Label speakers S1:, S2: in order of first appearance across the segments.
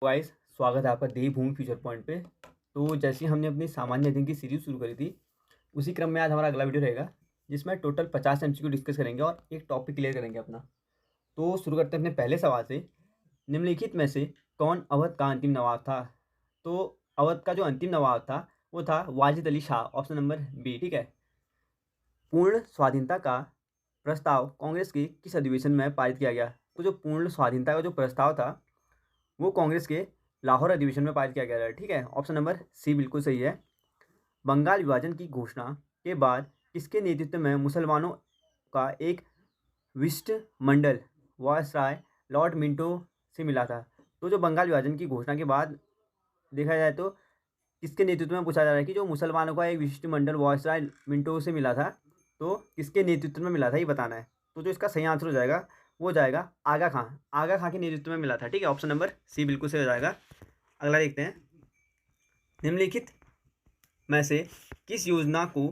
S1: Guys, स्वागत है आपका देवभूमि फ्यूचर पॉइंट पे। तो जैसे ही हमने अपनी सामान्य अध्ययन की सीरीज शुरू करी थी, उसी क्रम में आज हमारा अगला वीडियो रहेगा, जिसमें टोटल 50 एमसीक्यू डिस्कस करेंगे और एक टॉपिक क्लियर करेंगे अपना। तो शुरू करते हैं अपने पहले सवाल से। निम्नलिखित में से कौन अवध का अंतिम नवाब था? तो अवध का जो अंतिम नवाब था वो था Wajid Ali Shah, option number B. ठीक है। पूर्ण स्वाधीनता का प्रस्ताव कांग्रेस के किस अधिवेशन में पारित किया गया? तो जो पूर्ण स्वाधीनता का जो प्रस्ताव था वो कांग्रेस के लाहौर अधिवेशन में पारित किया गया था। ठीक है, ऑप्शन नंबर सी बिल्कुल सही है। बंगाल विभाजन की घोषणा के बाद किसके नेतृत्व में मुसलमानों का एक विशिष्ट मंडल वायसराय लॉर्ड मिंटो से मिला था? तो जो बंगाल विभाजन की घोषणा के बाद देखा जाए तो किसके नेतृत्व में पूछा जा रहा है कि जो मुसलमानों का एक विशिष्ट मंडल वायसराय मिंटो से मिला था, तो किसके नेतृत्व में मिला था ये बताना है। तो जो इसका सही आंसर हो जाएगा वो जाएगा आगा खां। आगा खां के नेतृत्व में मिला था। ठीक है, ऑप्शन नंबर सी बिल्कुल सही हो जाएगा। अगला देखते हैं। निम्नलिखित में से किस योजना को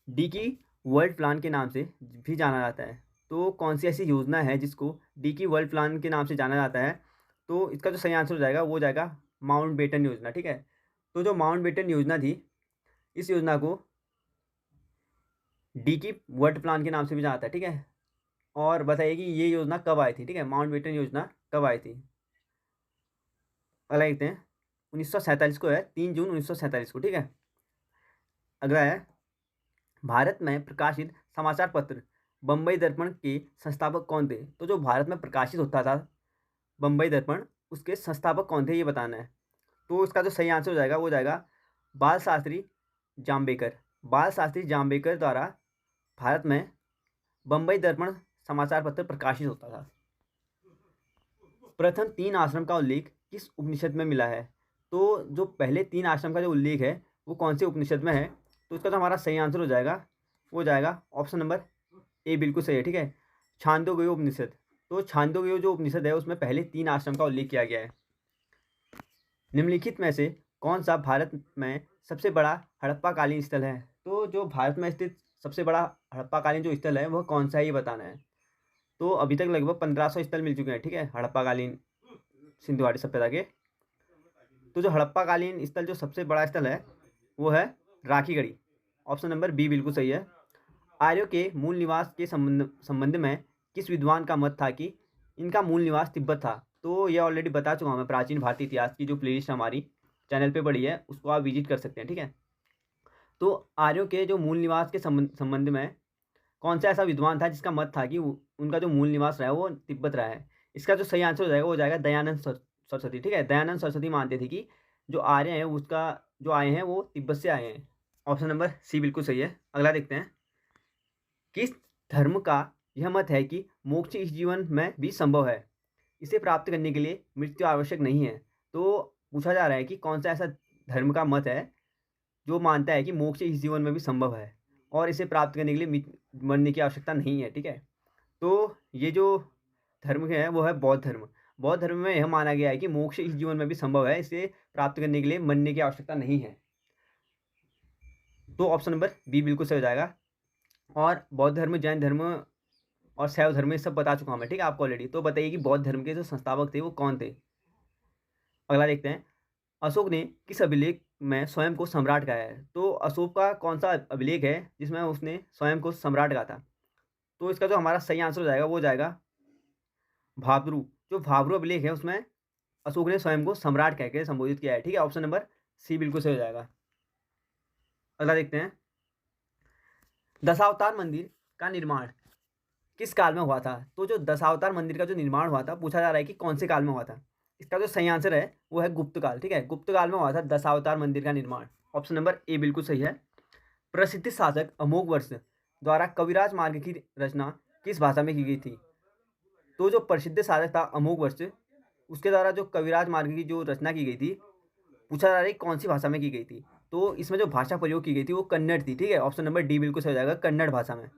S1: डी की वर्ल्ड प्लान के नाम से भी जाना जाता है? तो कौन सी ऐसी योजना है जिसको डी की वर्ल्ड प्लान के नाम से जाना जाता है? तो इसका जो सही आंसर हो जाएगा वो जाएगा माउंट बेटन योजना। ठीक है, तो जो माउंट बेटन योजना थी, इस योजना को डी की वर्ल्ड प्लान के नाम से भी जाना जाता है। ठीक है, और बताइए कि ये योजना कब आई थी? ठीक है, माउंट बेटन योजना कब आई थी? अगला देखते हैं। 1947 को है, 3 जून 1947 को। ठीक है, अगला है भारत में प्रकाशित समाचार पत्र बम्बई दर्पण के संस्थापक कौन थे? तो जो भारत में प्रकाशित होता था बम्बई दर्पण, उसके संस्थापक कौन थे ये बताना है। तो इसका जो सही आंसर हो जाएगा वो जाएगा बाल शास्त्री जाम्बेकर। बाल शास्त्री जाम्बेकर द्वारा भारत में बम्बई दर्पण समाचार पत्र प्रकाशित होता था। प्रथम 3 आश्रम का उल्लेख किस उपनिषद में मिला है? तो जो पहले 3 आश्रम का जो उल्लेख है वो कौन से उपनिषद में है? तो इसका जो हमारा सही आंसर हो जाएगा वो जाएगा ऑप्शन नंबर ए बिल्कुल सही है। ठीक है, छांदोग्य उपनिषद। तो छांदोग्य जो उपनिषद है उसमें पहले 3 आश्रम का उल्लेख किया गया है। निम्नलिखित में से कौन सा भारत में सबसे बड़ा हड़प्पाकालीन स्थल है? तो जो भारत में स्थित सबसे बड़ा हड़प्पाकालीन जो स्थल है वह कौन सा है ये बताना है। तो अभी तक लगभग 1500 स्थल मिल चुके हैं। ठीक है, हड़प्पाकालीन सिंधु घाटी सभ्यता के। तो जो हड़प्पाकालीन स्थल जो सबसे बड़ा स्थल है वो है राखीगढ़ी। ऑप्शन नंबर बी बिल्कुल सही है। आर्यों के मूल निवास के संबंध में किस विद्वान का मत था कि इनका मूल निवास तिब्बत था? तो ये ऑलरेडी बता चुका हूँ मैं। प्राचीन भारतीय इतिहास की जो प्लेलिस्ट हमारी चैनल पे पड़ी है उसको आप विजिट कर सकते हैं। ठीक है, तो आर्यों के जो मूल निवास के संबंध में कौन सा ऐसा विद्वान था जिसका मत था कि उनका जो मूल निवास रहा है वो तिब्बत रहा है? इसका जो सही आंसर हो जाएगा वो जाएगा दयानंद सरस्वती। ठीक है, दयानंद सरस्वती मानते थे कि जो आर्य हैं उसका जो आए हैं वो तिब्बत से आए हैं। ऑप्शन नंबर सी बिल्कुल सही है। अगला देखते हैं। किस धर्म का यह मत है कि मोक्ष इस जीवन में भी संभव है, इसे प्राप्त करने के लिए मृत्यु आवश्यक नहीं है? तो पूछा जा रहा है कि कौन सा ऐसा धर्म का मत है जो मानता है कि मोक्ष इस जीवन में भी संभव है और इसे प्राप्त करने के लिए मरने की आवश्यकता नहीं है। ठीक है, तो ये जो धर्म है वो है बौद्ध धर्म। बौद्ध धर्म में यह माना गया है कि मोक्ष इस जीवन में भी संभव है, इसे प्राप्त करने के लिए मरने की आवश्यकता नहीं है। तो ऑप्शन नंबर बी बिल्कुल सही हो जाएगा। और बौद्ध धर्म, जैन धर्म और शैव धर्म ये सब बता चुका हूँ मैं। ठीक है, आपको ऑलरेडी। तो बताइए कि बौद्ध धर्म के जो संस्थापक थे वो कौन थे? अगला देखते हैं। अशोक ने किस अभिलेख में स्वयं को सम्राट कहा है? तो अशोक का कौन सा अभिलेख है जिसमें उसने स्वयं को सम्राट कहा था? तो इसका जो हमारा सही आंसर हो जाएगा वो जाएगा भाब्रू। जो भाब्रू अभिलेख है उसमें अशोक ने स्वयं को सम्राट कह के संबोधित किया है। ठीक है, ऑप्शन नंबर सी बिल्कुल सही हो जाएगा। अगला देखते हैं। दशावतार मंदिर का निर्माण किस काल में हुआ था? तो जो दशावतार मंदिर का जो निर्माण हुआ था, पूछा जा रहा है कि कौन से काल में हुआ था। इसका जो सही आंसर है वो है गुप्त काल। ठीक है, गुप्त काल में हुआ था दशावतार मंदिर का निर्माण। ऑप्शन नंबर ए बिल्कुल सही है। प्रसिद्ध शासक अमोघवर्ष द्वारा कविराज मार्ग की रचना किस भाषा में की गई थी? तो जो प्रसिद्ध शासक था अमोघवर्ष, उसके द्वारा जो कविराज मार्ग की जो रचना की गई थी, पूछा जा रहा है कौन सी भाषा में की गई थी। तो इसमें जो भाषा प्रयोग की गई थी वो कन्नड़ थी। ठीक है, ऑप्शन नंबर डी बिल्कुल सही हो जाएगा, कन्नड़ भाषा में।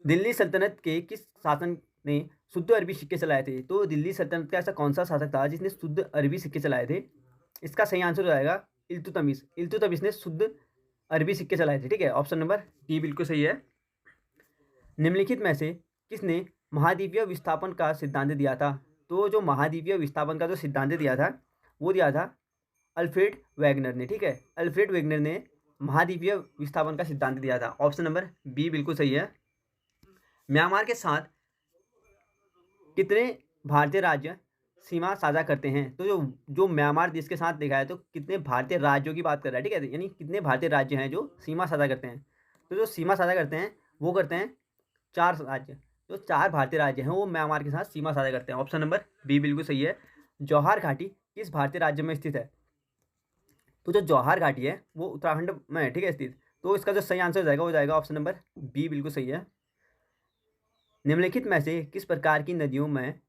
S1: दिल्ली सल्तनत के किस शासक ने शुद्ध अरबी सिक्के चलाए थे? तो दिल्ली सल्तनत का ऐसा कौन सा शासक था जिसने शुद्ध अरबी सिक्के चलाए थे? इसका सही आंसर हो जाएगा इल्तुतमिश। इल्तुतमिश ने शुद्ध अरबी सिक्के चलाए थे। ठीक है, ऑप्शन नंबर डी बिल्कुल सही है। निम्नलिखित में से किसने महाद्वीपीय विस्थापन का सिद्धांत दिया था? तो तो जो महाद्वीपीय विस्थापन का जो सिद्धांत दिया था वो दिया था अल्फ्रेड वेगनर ने, ठीक है। अल्फ्रेड वेगनर ने महाद्वीपीय विस्थापन का सिद्धांत दिया था। ऑप्शन नंबर बी बिल्कुल सही है। म्यांमार के साथ कितने भारतीय राज्य सीमा साझा करते हैं? तो जो जो म्यांमार देश के साथ देखा है तो कितने भारतीय राज्यों की बात कर रहा है, ठीक है, यानी कितने भारतीय राज्य हैं जो सीमा साझा करते हैं। तो जो सीमा साझा करते हैं वो करते हैं 4 राज्य। जो 4 भारतीय राज्य हैं वो म्यांमार के साथ सीमा साझा करते हैं। ऑप्शन नंबर बी बिल्कुल सही है। जौहर घाटी किस भारतीय राज्य में स्थित है? तो जो जौहर घाटी है वो उत्तराखंड में है, ठीक है, स्थित। तो इसका जो सही आंसर हो जाएगा वो जाएगा ऑप्शन नंबर बी बिल्कुल सही है। निम्नलिखित में से किस प्रकार की नदियों में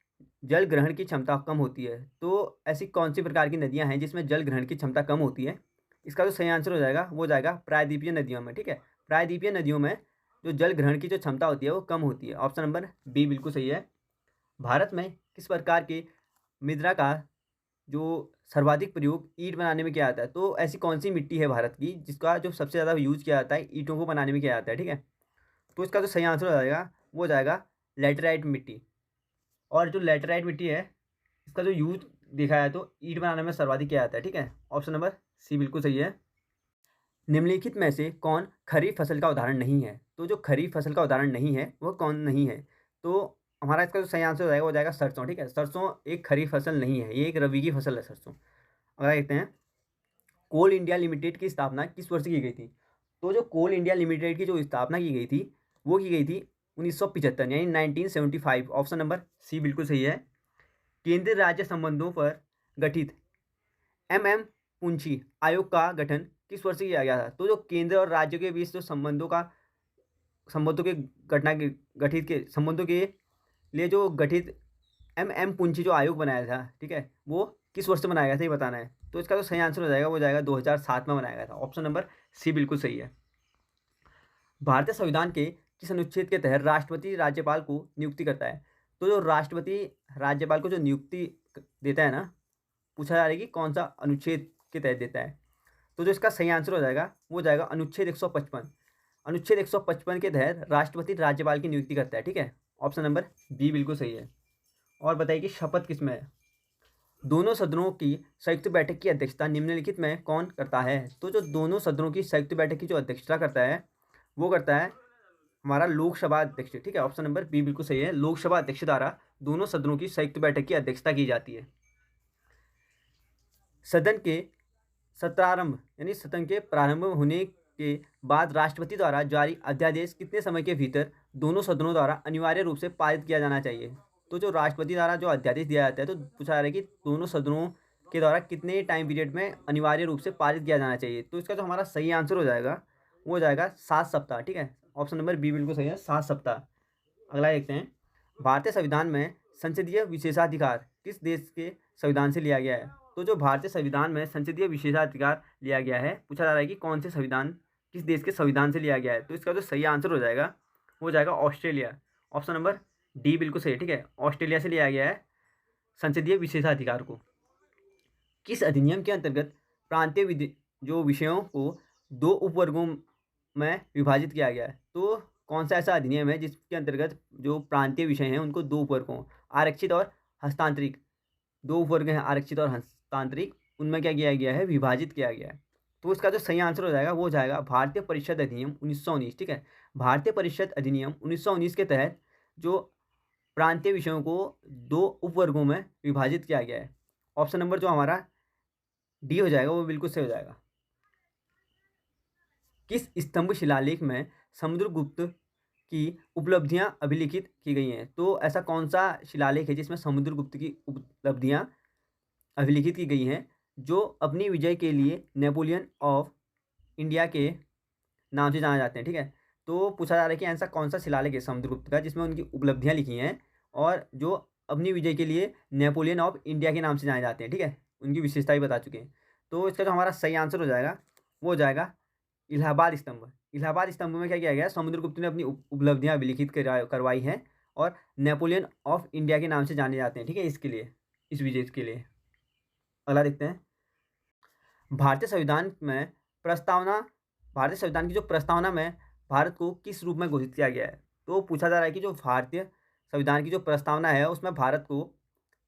S1: जल ग्रहण की क्षमता कम होती है? तो ऐसी कौन सी प्रकार की नदियां हैं जिसमें जल ग्रहण की क्षमता कम होती है? इसका जो सही आंसर हो जाएगा वो जाएगा प्रायद्वीपीय नदियों में, ठीक है। प्रायद्वीपीय नदियों में जो जल ग्रहण की जो क्षमता होती है वो कम होती है। ऑप्शन नंबर बी बिल्कुल सही है। भारत में किस प्रकार की मृदा का जो सर्वाधिक प्रयोग ईंट बनाने में किया जाता है? तो ऐसी कौन सी मिट्टी है भारत की जिसका जो सबसे ज़्यादा यूज किया जाता है ईंटों को बनाने में किया जाता है, ठीक है। तो इसका जो सही आंसर हो जाएगा वो जाएगा लैटेराइट मिट्टी। और जो लैटेराइट मिट्टी है इसका जो यूज देखा है तो ईंट बनाने में सर्वाधिक किया जाता है, ठीक है। ऑप्शन नंबर सी बिल्कुल सही है। निम्नलिखित में से कौन खरीफ फसल का उदाहरण नहीं है? तो जो खरीफ फसल का उदाहरण नहीं है वो कौन नहीं है? तो हमारा इसका जो सही आंसर हो जाएगा वो जाएगा सरसों, ठीक है। सरसों एक खरीफ फसल नहीं है, ये एक रबी की फसल है सरसों। अगर देखते हैं कोल इंडिया लिमिटेड की स्थापना किस वर्ष की गई थी? तो जो कोल इंडिया लिमिटेड की जो स्थापना की गई थी वो की गई थी 1975 यानी 1975। ऑप्शन नंबर सी बिल्कुल सही है। केंद्रीय राज्य संबंधों पर गठित पुंछी आयोग का गठन किस वर्ष किया गया था? तो जो केंद्र और राज्य के बीच जो संबंधों के घटना के गठित के संबंधों के लिए जो गठित पुंछी जो आयोग बनाया था, ठीक है, वो किस वर्ष में बनाया गया था ये बताना है। तो इसका जो सही आंसर हो जाएगा वो जाएगा 2007 में बनाया गया था। ऑप्शन नंबर सी बिल्कुल सही है। भारतीय संविधान के किस अनुच्छेद के तहत राष्ट्रपति राज्यपाल को नियुक्ति करता है? तो जो राष्ट्रपति राज्यपाल को जो नियुक्ति देता है ना, पूछा जा रहा है कि कौन सा अनुच्छेद के तहत देता है। तो जो इसका सही आंसर हो जाएगा वो जाएगा अनुच्छेद 155। अनुच्छेद 155 के तहत राष्ट्रपति राज्यपाल की नियुक्ति करता है, ठीक है। ऑप्शन नंबर बी बिल्कुल सही है। और बताइए कि शपथ किस में है? दोनों सदनों की संयुक्त बैठक की अध्यक्षता निम्नलिखित में कौन करता है? तो जो दोनों सदनों की संयुक्त बैठक की जो अध्यक्षता करता है वो करता है हमारा लोकसभा अध्यक्ष, ठीक है। ऑप्शन नंबर बी बिल्कुल सही है। लोकसभा अध्यक्ष द्वारा दोनों सदनों की संयुक्त बैठक की अध्यक्षता की जाती है। सदन के सत्रारंभ यानी सदन के प्रारंभ होने के बाद राष्ट्रपति द्वारा जारी अध्यादेश कितने समय के भीतर दोनों सदनों द्वारा अनिवार्य रूप से पारित किया जाना चाहिए? तो जो राष्ट्रपति द्वारा जो अध्यादेश दिया जाता है तो पूछा जा रहा है कि दोनों सदनों के द्वारा कितने टाइम पीरियड में अनिवार्य रूप से पारित किया जाना चाहिए। तो इसका जो हमारा सही आंसर हो जाएगा वो जाएगा 7 सप्ताह, ठीक है। ऑप्शन नंबर बी बिल्कुल सही है, 7 सप्ताह। अगला देखते हैं भारतीय संविधान में संसदीय विशेषाधिकार किस देश के संविधान से लिया गया है? तो जो भारतीय संविधान में संसदीय विशेषाधिकार लिया गया है, पूछा जा रहा है कि कौन से संविधान किस देश के संविधान से लिया गया है। तो इसका जो सही आंसर हो जाएगा वो जाएगा ऑस्ट्रेलिया। ऑप्शन नंबर डी बिल्कुल सही है, ठीक है। ऑस्ट्रेलिया से लिया गया है संसदीय विशेषाधिकार को। किस अधिनियम के अंतर्गत प्रांतीय जो विषयों को 2 उपवर्गों में विभाजित किया गया है? तो कौन सा ऐसा अधिनियम है जिसके अंतर्गत जो प्रांतीय विषय हैं उनको 2 उपवर्गों आरक्षित और हस्तांतरित, 2 उपवर्ग हैं आरक्षित और हस्तांतरित, उनमें क्या किया गया है? विभाजित किया गया है। तो इसका जो सही आंसर हो जाएगा वो जाएगा भारतीय परिषद अधिनियम 1919, ठीक है। भारतीय परिषद अधिनियम 1919 के तहत जो प्रांतीय विषयों को 2 उपवर्गों में विभाजित किया गया है। ऑप्शन नंबर जो हमारा डी हो जाएगा वो बिल्कुल सही हो जाएगा। किस स्तंभ शिलालेख में समुद्रगुप्त की उपलब्धियां अभिलिखित की गई हैं? तो ऐसा कौन सा शिलालेख है जिसमें समुद्रगुप्त की उपलब्धियां अभिलिखित की गई हैं जो अपनी विजय के लिए नेपोलियन ऑफ इंडिया के नाम से जाना जाते हैं, ठीक है। तो पूछा जा रहा है कि ऐसा कौन सा शिलालेख है समुद्रगुप्त का जिसमें उनकी उपलब्धियां लिखी हैं और जो अपनी विजय के लिए नेपोलियन ऑफ इंडिया के नाम से जाने जाते हैं, ठीक है, उनकी विशेषताएं बता चुके हैं। तो इसका जो हमारा सही आंसर हो जाएगा वो हो जाएगा इलाहाबाद स्तंभ। इलाहाबाद स्तंभ में क्या किया गया? समुद्रगुप्त ने अपनी उपलब्धियां अभिलिखित करवाई हैं और नेपोलियन ऑफ इंडिया के नाम से जाने जाते हैं, ठीक है, इसके लिए, इस विजय के लिए। अगला देखते हैं भारतीय संविधान में प्रस्तावना, भारतीय संविधान की जो प्रस्तावना में भारत को किस रूप में घोषित किया गया है? तो पूछा जा रहा है कि जो भारतीय संविधान की जो प्रस्तावना है उसमें भारत को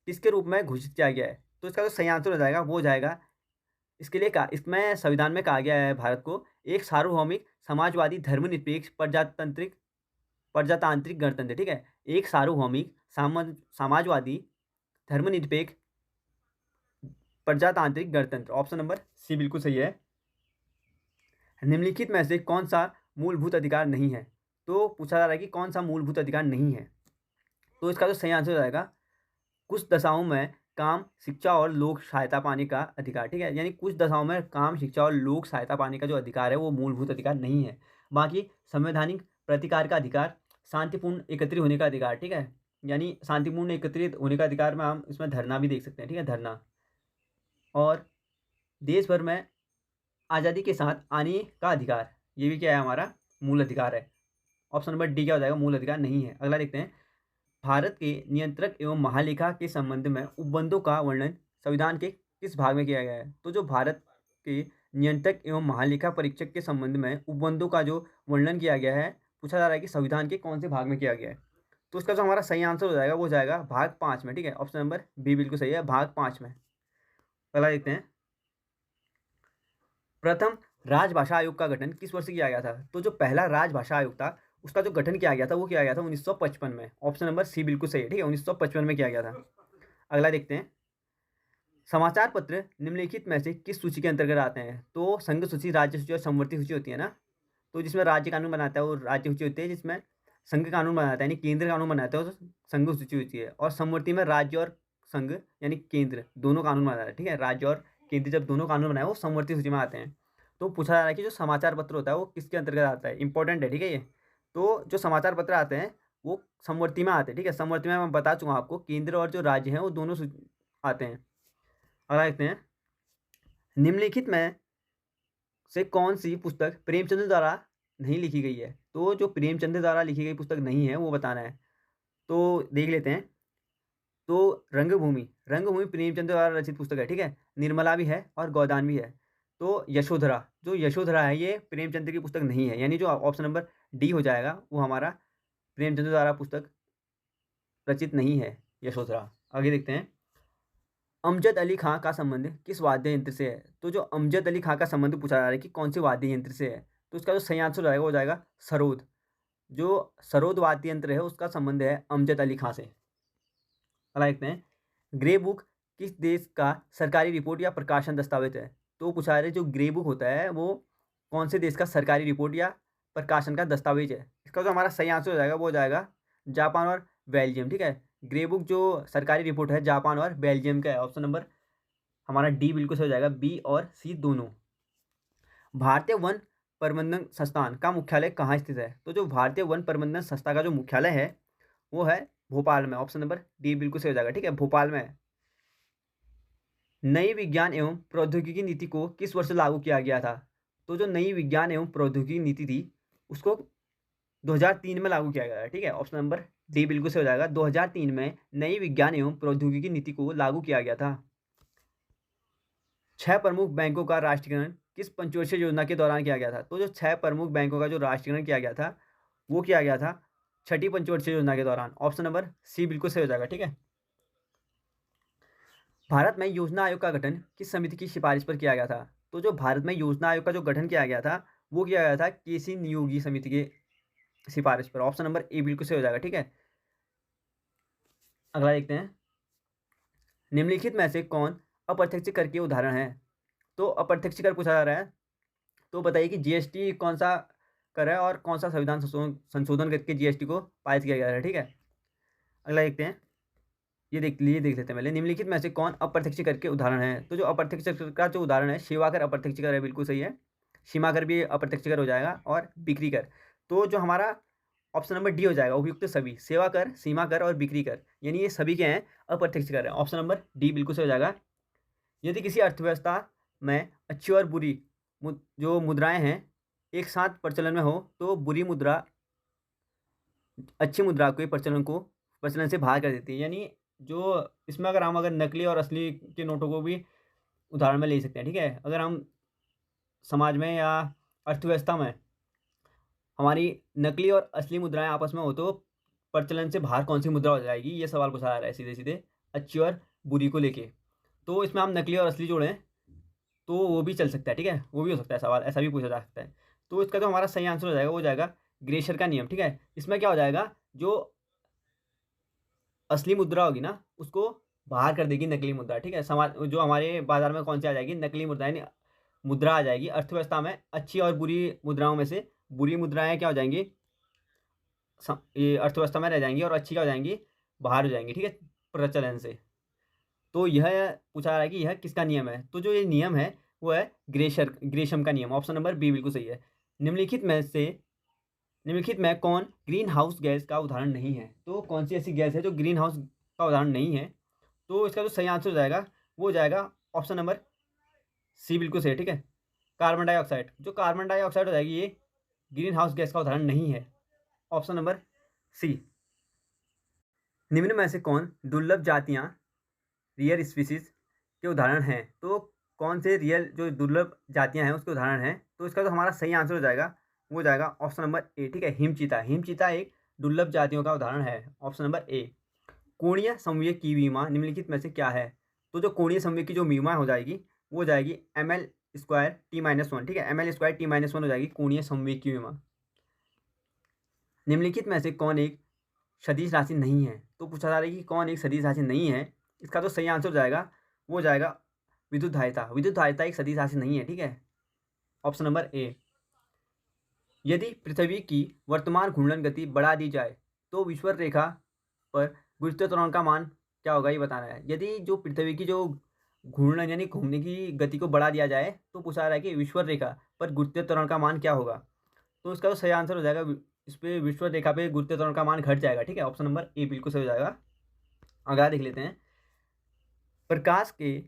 S1: किसके रूप में घोषित किया गया है? तो इसका जो सही आंसर हो जाएगा वो हो जाएगा, इसके लिए कहा, इसमें संविधान में कहा गया है भारत को एक सार्वभौमिक समाजवादी धर्मनिरपेक्ष प्रजातांत्रिक गणतंत्र, ठीक है? एक सार्वभौमिक समाजवादी धर्मनिरपेक्ष प्रजातांत्रिक गणतंत्र, ऑप्शन नंबर सी बिल्कुल सही है। निम्नलिखित में से कौन सा मूलभूत अधिकार नहीं है? तो पूछा जा रहा है कि कौन सा मूलभूत अधिकार नहीं है, तो इसका जो सही आंसर हो जाएगा कुछ दशाओं में काम, शिक्षा और लोक सहायता पाने का अधिकार, ठीक है? यानी कुछ दशाओं में काम, शिक्षा और लोक सहायता पाने का जो अधिकार है वो मूलभूत अधिकार नहीं है। बाकी संवैधानिक प्रतिकार का अधिकार, शांतिपूर्ण एकत्रित होने का अधिकार, ठीक है? यानी शांतिपूर्ण एकत्रित होने का अधिकार में हम इसमें धरना भी देख सकते हैं, ठीक है? धरना, और देश भर में आज़ादी के साथ आने का अधिकार, ये भी क्या है, हमारा मूल अधिकार है। ऑप्शन नंबर डी क्या हो जाएगा, मूल अधिकार नहीं है। अगला देखते हैं, भारत के नियंत्रक एवं महालेखा के संबंध में उपबंधों का वर्णन संविधान के किस भाग में किया गया है? तो जो भारत के नियंत्रक एवं महालेखा परीक्षक के संबंध में उपबंधों का जो वर्णन किया गया है, पूछा जा रहा है कि संविधान के कौन से भाग में किया गया है? तो उसका जो हमारा सही आंसर हो जाएगा वो हो जाएगा भाग 5 में, ठीक है? ऑप्शन नंबर बी बिल्कुल सही है, भाग 5 में। अगला देखते हैं, प्रथम राजभाषा आयोग का गठन किस वर्ष किया गया था? तो जो पहला राजभाषा आयोग था उसका जो गठन किया गया था वो किया गया था 1955 में। ऑप्शन नंबर सी बिल्कुल सही है, ठीक है? 1955 में किया गया था। अगला देखते हैं, समाचार पत्र निम्नलिखित में से किस सूची के अंतर्गत आते हैं? तो संघ सूची, राज्य सूची और समवर्ती सूची होती है ना। तो जिसमें राज्य कानून बनाता है वो राज्य सूची होती है, जिसमें संघ कानून बनाता है यानी केंद्र कानून बनाता है वो संघ सूची होती है, और समवर्ती में राज्य और संघ यानी केंद्र दोनों कानून बनाता है, ठीक है? राज्य और केंद्र जब दोनों कानून बनाए वो समवर्ती सूची में आते हैं। तो पूछा जा रहा है कि जो समाचार पत्र होता है वो किसके अंतर्गत आता है? इंपॉर्टेंट है, ठीक है? ये तो जो समाचार पत्र आते हैं वो समवर्ती में आते हैं, ठीक है? समवर्ती में मैं बता चुका आपको, केंद्र और जो राज्य हैं वो दोनों आते हैं। अगला देखते हैं, निम्नलिखित में से कौन सी पुस्तक प्रेमचंद द्वारा नहीं लिखी गई है? तो जो प्रेमचंद द्वारा लिखी गई पुस्तक नहीं है वो बताना है। तो देख लेते हैं, तो रंगभूमि प्रेमचंद द्वारा रचित पुस्तक है, ठीक है? निर्मला भी है और गोदान भी है। तो यशोधरा, जो यशोधरा है ये प्रेमचंद की पुस्तक नहीं है, यानी जो ऑप्शन नंबर डी हो जाएगा वो हमारा प्रेमचंद द्वारा पुस्तक रचित नहीं है, यशोधरा। आगे देखते हैं, अमजद अली खां का संबंध किस वाद्य यंत्र से है? तो जो अमजद अली खां का संबंध पूछा जा रहा है कि कौन से वाद्य यंत्र से है, तो उसका जो सही आंसर हो जाएगा वो हो जाएगा सरोद। जो सरोद वाद्य यंत्र है उसका संबंध है अमजद अली खां से। अगला देखते हैं, ग्रे बुक किस देश का सरकारी रिपोर्ट या प्रकाशन दस्तावेज है? तो पूछा जा रहा है जो ग्रे बुक होता है वो कौन से देश का सरकारी रिपोर्ट या प्रकाशन का दस्तावेज है? इसका जो हमारा सही आंसर हो जाएगा वो हो जाएगा जापान और बेल्जियम, ठीक है? ग्रे बुक जो सरकारी रिपोर्ट है जापान और बेल्जियम का है। ऑप्शन नंबर हमारा डी बिल्कुल सही हो जाएगा, बी और सी दोनों। भारतीय वन प्रबंधन संस्थान का मुख्यालय कहाँ स्थित है? तो जो भारतीय वन प्रबंधन संस्था का जो मुख्यालय है वो है भोपाल में। ऑप्शन नंबर डी बिल्कुल सही हो जाएगा, ठीक है? भोपाल में। नई विज्ञान एवं प्रौद्योगिकी नीति को किस वर्ष लागू किया गया था? तो जो नई विज्ञान एवं प्रौद्योगिकी नीति थी उसको 2003 में लागू किया गया है, ठीक है? ऑप्शन नंबर डी बिल्कुल सही हो जाएगा, 2003 में नई विज्ञान एवं प्रौद्योगिकी नीति को लागू किया गया था। 6 प्रमुख बैंकों का राष्ट्रीयकरण किस पंचवर्षीय योजना के दौरान किया गया था? तो जो 6 प्रमुख बैंकों का जो राष्ट्रीयकरण किया गया था वो किया गया था छठी पंचवर्षीय योजना के दौरान। ऑप्शन नंबर सी बिल्कुल सही हो जाएगा, ठीक है? भारत में योजना आयोग का गठन किस समिति की सिफारिश पर किया गया था? तो जो भारत में योजना आयोग का जो गठन किया गया था वो किया गया था केसी नियोगी समिति के सिफारिश पर। ऑप्शन नंबर ए बिल्कुल सही हो जाएगा, ठीक है? अगला देखते हैं, निम्नलिखित में से कौन अप्रत्यक्ष कर के उदाहरण है? तो अप्रत्यक्ष कर पूछा जा रहा है, तो बताइए कि जीएसटी कौन सा कर है और कौन सा संविधान संशोधन करके जीएसटी को पारित किया गया है, ठीक है? अगला देखते हैं, ये देख लेते हैं पहले, निम्नलिखित में से कौन अप्रत्यक्ष कर के उदाहरण है? तो जो अप्रत्यक्ष कर का जो उदाहरण है सेवा कर अप्रत्यक्ष कर है, बिल्कुल सही है। सीमा कर भी अप्रत्यक्ष कर हो जाएगा, और बिक्री कर, तो जो हमारा ऑप्शन नंबर डी हो जाएगा उपयुक्त सभी, सेवा कर, सीमा कर और बिक्री कर, यानी ये सभी क्या हैं, अप्रत्यक्ष कर है। ऑप्शन नंबर डी बिल्कुल सही हो जाएगा। यदि किसी अर्थव्यवस्था में अच्छी और बुरी जो मुद्राएं हैं एक साथ प्रचलन में हो तो बुरी मुद्रा अच्छी मुद्रा के प्रचलन से बाहर कर देती है। यानी जो इसमें अगर नकली और असली के नोटों को भी उदाहरण में ले सकते हैं, ठीक है? अगर हम समाज में या अर्थव्यवस्था में हमारी नकली और असली मुद्राएं आपस में हो तो प्रचलन से बाहर कौन सी मुद्रा हो जाएगी, ये सवाल पूछा जा रहा है सीधे सीधे। अच्छी और बुरी को लेके। तो इसमें हम नकली और असली जोड़ें तो वो भी चल सकता है, ठीक है, वो भी हो सकता है सवाल, ऐसा भी पूछा जा सकता है। तो इसका जो हमारा सही आंसर हो जाएगा वो हो जाएगा ग्रेशर का नियम, ठीक है। इसमें क्या हो जाएगा, जो असली मुद्रा होगी ना उसको बाहर कर देगी नकली मुद्रा, ठीक है। समाज जो हमारे बाजार में कौन सी आ जाएगी, नकली मुद्रा, यानी मुद्रा आ जाएगी। अर्थव्यवस्था में अच्छी और बुरी मुद्राओं में से बुरी मुद्राएं क्या हो जाएंगी, ये अर्थव्यवस्था में रह जाएंगी, और अच्छी क्या हो जाएंगी, बाहर हो जाएंगी, ठीक है, प्रचलन से। तो यह पूछा जा रहा है कि यह किसका नियम है, तो जो ये नियम है वो है ग्रेशम का नियम। ऑप्शन नंबर बी बिल्कुल सही है। निम्नलिखित में कौन ग्रीन हाउस गैस का उदाहरण नहीं है, तो कौन सी ऐसी गैस है जो ग्रीन हाउस का उदाहरण नहीं है। तो इसका जो सही आंसर हो जाएगा वो हो जाएगा ऑप्शन नंबर सी बिल्कुल सही है, ठीक है, कार्बन डाइऑक्साइड। जो कार्बन डाइऑक्साइड हो जाएगी ये ग्रीन हाउस गैस का उदाहरण नहीं है, ऑप्शन नंबर सी। निम्न में से कौन दुर्लभ जातियाँ रियर स्पीसीज के उदाहरण हैं, तो कौन से रियल जो दुर्लभ जातियाँ हैं उसके उदाहरण हैं। तो इसका जो हमारा सही आंसर हो जाएगा वो हो जाएगा ऑप्शन नंबर ए, ठीक है, हिमचीता। हिमचीता एक दुर्लभ जातियों का उदाहरण है, ऑप्शन नंबर ए। कोणीय संवेग की विमा निम्नलिखित में से क्या है, तो जो कोणीय संवेग की जो विमा हो जाएगी वो हो जाएगी ml²T-1, ठीक है, ml²T-1 हो जाएगी कोणीय संवेग की विमा। निम्नलिखित में से कौन एक सदिश राशि नहीं है, तो पूछा जा रहा है कि कौन एक सदिश राशि नहीं है। इसका जो सही आंसर हो जाएगा वो हो जाएगा विद्युत धारिता। विद्युत धारिता एक सदिश राशि नहीं है, ठीक है, ऑप्शन नंबर ए। यदि पृथ्वी की वर्तमान घूर्णन गति बढ़ा दी जाए तो विषुवत रेखा पर गुरुत्वीय त्वरण का मान क्या होगा, ये बताना है। यदि जो पृथ्वी की जो घूर्णन यानी घूमने की गति को बढ़ा दिया जाए तो पूछा जा रहा है कि विषुवत रेखा पर गुरुत्वीय त्वरण का मान क्या होगा। तो इसका जो सही आंसर हो जाएगा, इस पे विषुवत रेखा पे गुरुत्वीय त्वरण का मान घट जाएगा, ठीक है, ऑप्शन नंबर ए बिल्कुल सही हो जाएगा। अगला देख लेते हैं। प्रकाश के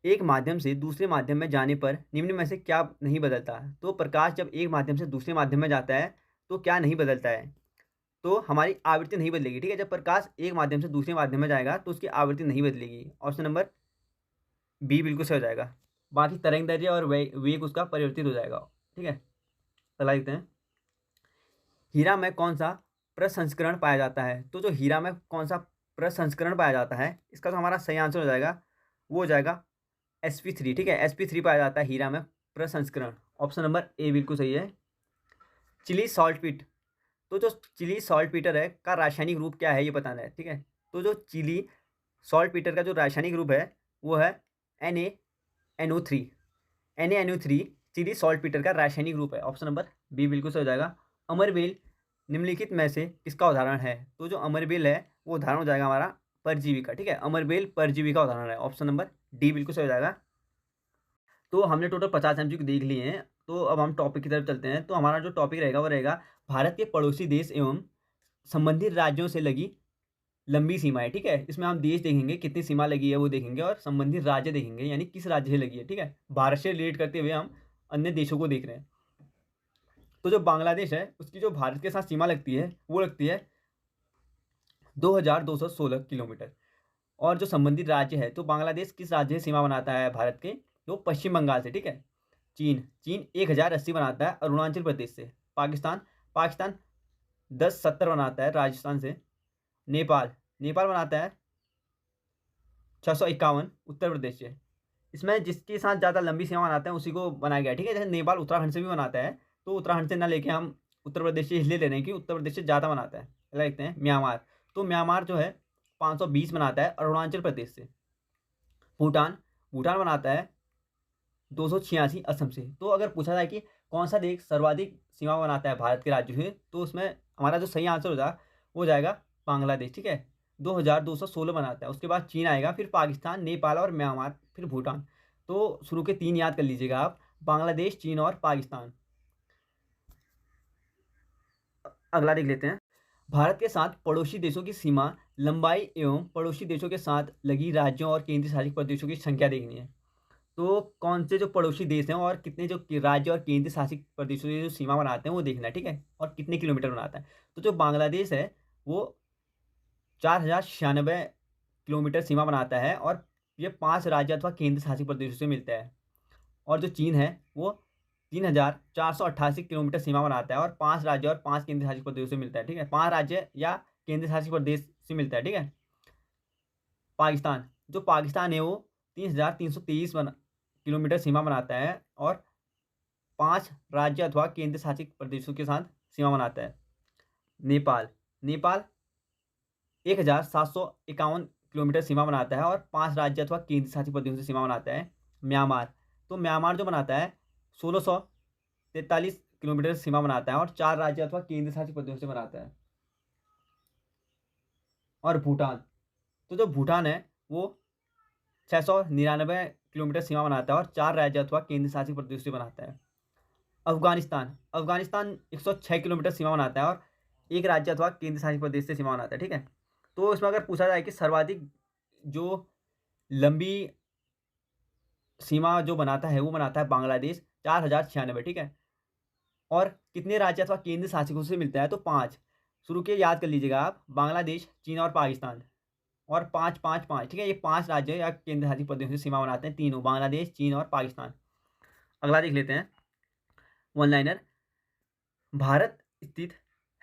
S1: एक माध्यम से दूसरे माध्यम में जाने पर निम्न में से क्या नहीं बदलता, तो प्रकाश जब एक माध्यम से दूसरे माध्यम में जाता है तो क्या नहीं बदलता है, तो हमारी आवृत्ति नहीं बदलेगी, ठीक है। जब प्रकाश एक माध्यम से दूसरे माध्यम में जाएगा तो उसकी आवृत्ति नहीं बदलेगी, ऑप्शन नंबर बी बिल्कुल सही हो जाएगा। बाकी तरंग दैर्ध्य और वेग उसका परिवर्तित हो जाएगा, ठीक है। चला देखते हैं। हीरा में कौन सा प्रसंस्करण पाया जाता है, तो जो हीरा में कौन सा प्रसंस्करण पाया जाता है, इसका तो हमारा सही आंसर हो जाएगा वो हो जाएगा sp3, ठीक है, sp3 पाया जाता है हीरा में प्रसंस्करण, ऑप्शन नंबर ए बिल्कुल सही है। चिली सॉल्टपीट, तो जो चिली सॉल्टपीटर है का रासायनिक रूप क्या है ये बताना है, ठीक है। तो जो चिली सॉल्टपीटर का जो रासायनिक रूप है वो है NaNO3। NaNO3 चिली सॉल्टपीटर का रासायनिक रूप है, ऑप्शन नंबर बी बिल्कुल सही हो जाएगा। अमरबेल निम्नलिखित में से किसका उदाहरण है, तो जो अमरबेल है वो उदाहरण हो जाएगा हमारा परजीवी का, ठीक है, अमरबेल परजीवी का उदाहरण है, ऑप्शन नंबर डी बिल्कुल सही हो जाएगा। तो हमने टोटल 50 MCQ देख लिए हैं, तो अब हम टॉपिक की तरफ चलते हैं। तो हमारा जो टॉपिक रहेगा वो रहेगा भारत के पड़ोसी देश एवं संबंधित राज्यों से लगी लंबी सीमाएं, ठीक है। इसमें हम देश देखेंगे कितनी सीमा लगी है वो देखेंगे, और संबंधित राज्य देखेंगे यानी किस राज्य से लगी है, ठीक है। भारत से रिलेट करते हुए हम अन्य देशों को देख रहे हैं। तो जो बांग्लादेश है उसकी जो भारत के साथ सीमा लगती है वो लगती है 2216 किलोमीटर। और जो संबंधित राज्य है, तो बांग्लादेश किस राज्य से सीमा बनाता है भारत के, तो पश्चिम बंगाल से, ठीक है। चीन 1080 बनाता है अरुणाचल प्रदेश से। पाकिस्तान 1070 बनाता है राजस्थान से। नेपाल बनाता है 651 उत्तर प्रदेश से। इसमें जिसके साथ ज़्यादा लंबी सीमा बनाते हैं उसी को बनाया गया, ठीक है। जैसे नेपाल उत्तराखंड से भी बनाता है, तो उत्तराखंड से ना लेके हम उत्तर प्रदेश से इसलिए ले रहे हैं कि उत्तर प्रदेश से ज़्यादा बनाता है। अगला देखते हैं म्यांमार। तो म्यांमार जो है 520 बनाता है अरुणाचल प्रदेश से। भूटान बनाता है 286 असम से। तो अगर पूछा जाए कि कौन सा देश सर्वाधिक सीमा बनाता है भारत के राज्यों से, तो उसमें हमारा जो सही आंसर होगा वो जाएगा बांग्लादेश, ठीक है, 2216 बनाता है। उसके बाद चीन आएगा, फिर पाकिस्तान, नेपाल और म्यांमार, फिर भूटान। तो शुरू के 3 याद कर लीजिएगा आप, बांग्लादेश, चीन और पाकिस्तान। अगला देख लेते हैं। भारत के साथ पड़ोसी देशों की सीमा लंबाई एवं पड़ोसी देशों के साथ लगी राज्यों और केंद्र शासित प्रदेशों की संख्या देखनी है। तो कौन से जो पड़ोसी देश हैं और कितने जो राज्य और केंद्र शासित प्रदेशों से जो सीमा बनाते हैं वो देखना है, ठीक है, और कितने किलोमीटर बनाता है। तो जो बांग्लादेश है वो 4096 किलोमीटर सीमा बनाता है, और ये 5 राज्य अथवा केंद्र शासित प्रदेशों से मिलता है। और जो चीन है वो 3488 किलोमीटर सीमा बनाता है, और 5 राज्य और 5 केंद्र शासित प्रदेशों से मिलता है, ठीक है, 5 राज्य या केंद्र शासित प्रदेश से मिलता है, ठीक है। पाकिस्तान, जो पाकिस्तान है वो 30,323 किलोमीटर सीमा बनाता है और 5 राज्य अथवा केंद्र शासित प्रदेशों के साथ सीमा बनाता है। नेपाल, नेपाल 1,751 किलोमीटर सीमा बनाता है और 5 राज्य अथवा केंद्र शासित प्रदेशों से सीमा बनाता है। म्यांमार, तो म्यांमार जो बनाता है 1643 किलोमीटर सीमा बनाता है और 4 राज्य अथवा केंद्र शासित प्रदेशों से बनाता है। और भूटान, तो जो भूटान है वो 699 किलोमीटर सीमा बनाता है और 4 राज्य अथवा केंद्र शासित प्रदेशों से बनाता है। अफगानिस्तान, अफगानिस्तान 106 किलोमीटर सीमा बनाता है और 1 राज्य अथवा केंद्र शासित प्रदेश से सीमा बनाता है। ठीक है, तो इसमें अगर पूछा जाए कि सर्वाधिक जो लंबी सीमा जो बनाता है वो बनाता है बांग्लादेश 4096। ठीक है, और कितने राज्य अथवा केंद्र शासितों से मिलता है तो 5। शुरू के याद कर लीजिएगा आप, बांग्लादेश, चीन और पाकिस्तान, और 5 5 5। ठीक है, ये 5 राज्य या केंद्र शासित प्रदेशों से सीमा बनाते हैं, तीनों, बांग्लादेश, चीन और पाकिस्तान। अगला देख लेते हैं, वन लाइनर। भारत स्थित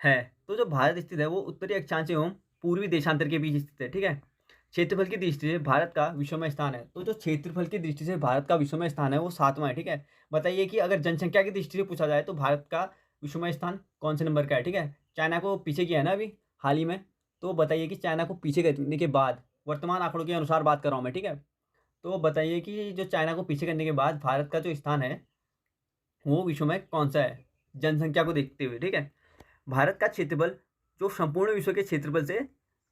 S1: है, तो जो भारत स्थित है वो उत्तरी अक्षांश एवं पूर्वी देशांतर के बीच स्थित है। ठीक है, क्षेत्रफल की दृष्टि से भारत का विश्व में स्थान है, तो जो क्षेत्रफल की दृष्टि से भारत का विश्व में स्थान है वो 7वां है। ठीक है, बताइए कि अगर जनसंख्या की दृष्टि से पूछा जाए तो भारत का विश्व में स्थान कौन से नंबर का है। ठीक है, चाइना को पीछे किया है ना अभी हाल ही में, तो बताइए कि चाइना को पीछे करने के बाद, वर्तमान आंकड़ों के अनुसार बात कर रहा हूँ मैं। ठीक है, तो बताइए कि जो चाइना को पीछे करने के बाद भारत का जो स्थान है वो विश्व में कौन सा है जनसंख्या को देखते हुए। ठीक है, भारत का क्षेत्रफल जो संपूर्ण विश्व के क्षेत्रफल से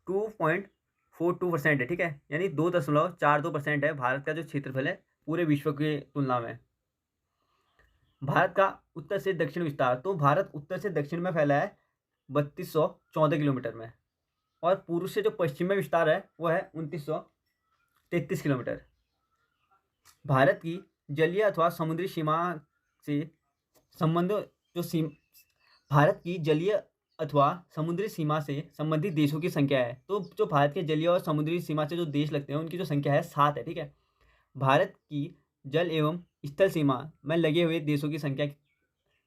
S1: 2.42% है। ठीक है, यानी 2.42% है भारत का जो क्षेत्रफल है पूरे विश्व की तुलना में। भारत का उत्तर से दक्षिण विस्तार, तो भारत उत्तर से दक्षिण में फैला है 3214 किलोमीटर में, और पूर्व से जो पश्चिम में विस्तार है वो है 2933 किलोमीटर। भारत की जलीय अथवा समुद्री सीमा से संबंध जो भारत की जलीय अथवा समुद्री सीमा से संबंधित देशों की संख्या है, तो जो भारत के जलीय और समुद्री सीमा से जो देश लगते हैं उनकी जो संख्या है 7 है। ठीक है, भारत की जल एवं स्थल सीमा में लगे हुए देशों की संख्या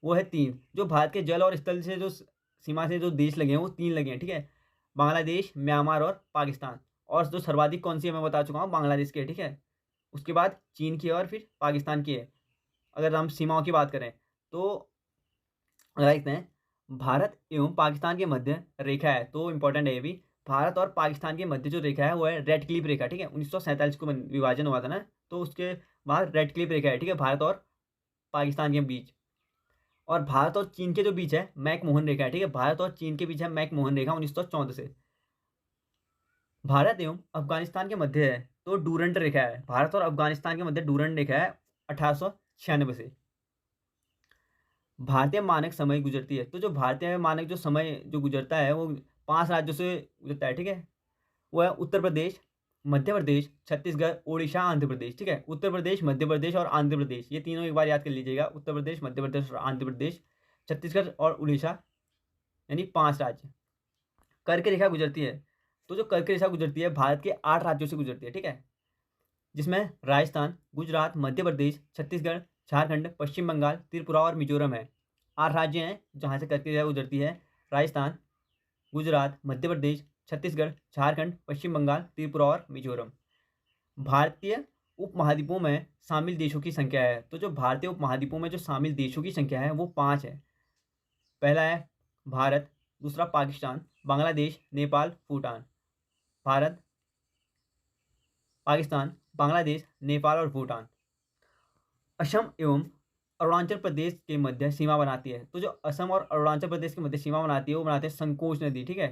S1: वो है 3। जो भारत के जल और स्थल से जो सीमा से जो देश लगे हैं वो 3 लगे हैं। ठीक है, बांग्लादेश, म्यांमार और पाकिस्तान, और जो सर्वाधिक कौन सी है मैं बता चुका हूँ, बांग्लादेश की है। ठीक है, उसके बाद चीन की और फिर पाकिस्तान की है। अगर हम सीमाओं की बात करें तो देखते हैं, भारत एवं पाकिस्तान के मध्य रेखा है, तो इंपॉर्टेंट है ये भी। भारत और पाकिस्तान के मध्य जो रेखा है वो है रेड क्लिफ रेखा। ठीक है, 1947 को विभाजन हुआ था ना, तो उसके बाद रेड क्लिफ रेखा है। ठीक है, भारत और पाकिस्तान के बीच। और भारत और चीन के जो बीच है मैकमोहन रेखा है। ठीक है, भारत और चीन के बीच है मैकमोहन रेखा 1914 से। भारत एवं अफगानिस्तान के मध्य है तो डूरंट रेखा है, भारत और अफगानिस्तान के मध्य डूरंट रेखा है 1896 से। भारतीय मानक समय गुजरती है, तो जो भारतीय मानक जो समय जो गुजरता है वो 5 राज्यों से गुजरता है। ठीक है, वो है उत्तर प्रदेश, मध्य प्रदेश, छत्तीसगढ़, ओडिशा, आंध्र प्रदेश। ठीक है, उत्तर प्रदेश, मध्य प्रदेश और आंध्र प्रदेश, ये तीनों एक बार याद कर लीजिएगा, उत्तर प्रदेश, मध्य प्रदेश और आंध्र प्रदेश, छत्तीसगढ़ और उड़ीसा, यानी 5 राज्य। कर्क रेखा गुजरती है, तो जो कर्क रेखा गुजरती है भारत के 8 राज्यों से गुजरती है। ठीक है, जिसमें राजस्थान, गुजरात, मध्य प्रदेश, छत्तीसगढ़, झारखंड, पश्चिम बंगाल, त्रिपुरा और मिजोरम है। 8 राज्य हैं जहाँ से कर्क रेखा गुजरती है, राजस्थान, गुजरात, मध्य प्रदेश, छत्तीसगढ़, झारखंड, पश्चिम बंगाल, त्रिपुरा और मिजोरम। भारतीय उपमहाद्वीपों में शामिल देशों की संख्या है, तो जो भारतीय उपमहाद्वीपों में जो शामिल देशों की संख्या है वो 5 है। पहला है भारत, दूसरा पाकिस्तान, बांग्लादेश, नेपाल, भूटान। भारत, पाकिस्तान, बांग्लादेश, नेपाल और भूटान। असम एवं अरुणाचल प्रदेश के मध्य सीमा बनाती है, तो जो असम और अरुणाचल प्रदेश के मध्य सीमा बनाती है वो बनाते हैं संकोच नदी। ठीक है,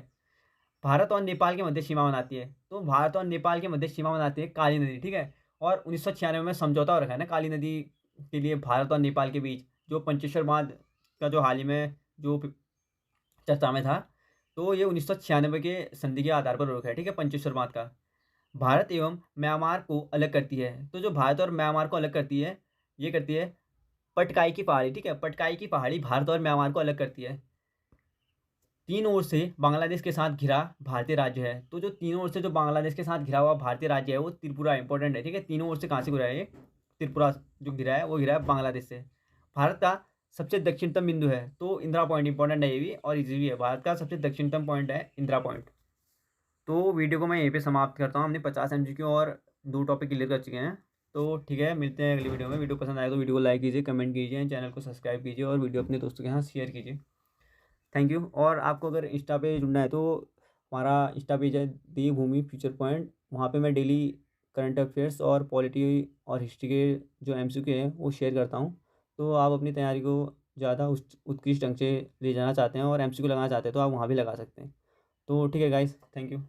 S1: भारत और नेपाल के मध्य सीमा बनाती है, तो भारत और नेपाल के मध्य सीमा बनाती है काली नदी। ठीक है, और 1996 में समझौता हो रखा है ना काली नदी के लिए भारत और नेपाल के बीच, जो पंचेश्वर बांध का जो हाल ही में जो चर्चा में था, तो ये 1996 के संधि के आधार पर रोका है। ठीक है, पंचेश्वर बांध का। भारत एवं म्यांमार को अलग करती है, तो जो भारत और म्यांमार को अलग करती है ये करती है पटकाई की पहाड़ी। ठीक है, पटकाई की पहाड़ी भारत और म्यांमार को अलग करती है। तीनों ओर से बांग्लादेश के साथ घिरा भारतीय राज्य है, तो जो तीनों ओर से जो बांग्लादेश के साथ घिरा हुआ भारतीय राज्य है वो त्रिपुरा इंपॉर्टेंट है। ठीक है, तीनों ओर से कहाँ से घिरा है ये, त्रिपुरा जो घिरा है वो घिरा है बांग्लादेश से। भारत का सबसे दक्षिणतम बिंदु है, तो इंदिरा पॉइंट इंपॉर्टेंट है ये भी और इजी भी है। भारत का सबसे दक्षिणतम पॉइंट है इंदिरा पॉइंट। तो वीडियो को मैं यहीं पे समाप्त करता हूँ। हमने 50 एमसीक्यू और 2 टॉपिक क्लियर कर चुके हैं। तो ठीक है, मिलते हैं अगली वीडियो में। वीडियो पसंद आए तो वीडियो को लाइक कीजिए, कमेंट कीजिए, चैनल को सब्सक्राइब कीजिए और वीडियो अपने दोस्तों के साथ शेयर कीजिए। Thank you. और आपको अगर इंस्टा पे जुड़ना है तो हमारा इंस्टा पेज है देवभूमि फ्यूचर पॉइंट। वहाँ पे मैं डेली करंट अफेयर्स और पॉलिटी और हिस्ट्री के जो एमसीक्यू हैं वो शेयर करता हूँ। तो आप अपनी तैयारी को ज़्यादा उत्कृष्ट ढंग से ले जाना चाहते हैं और एमसीक्यू लगाना चाहते हैं तो आप वहाँ भी लगा सकते हैं। तो ठीक है गाइस, थैंक यू।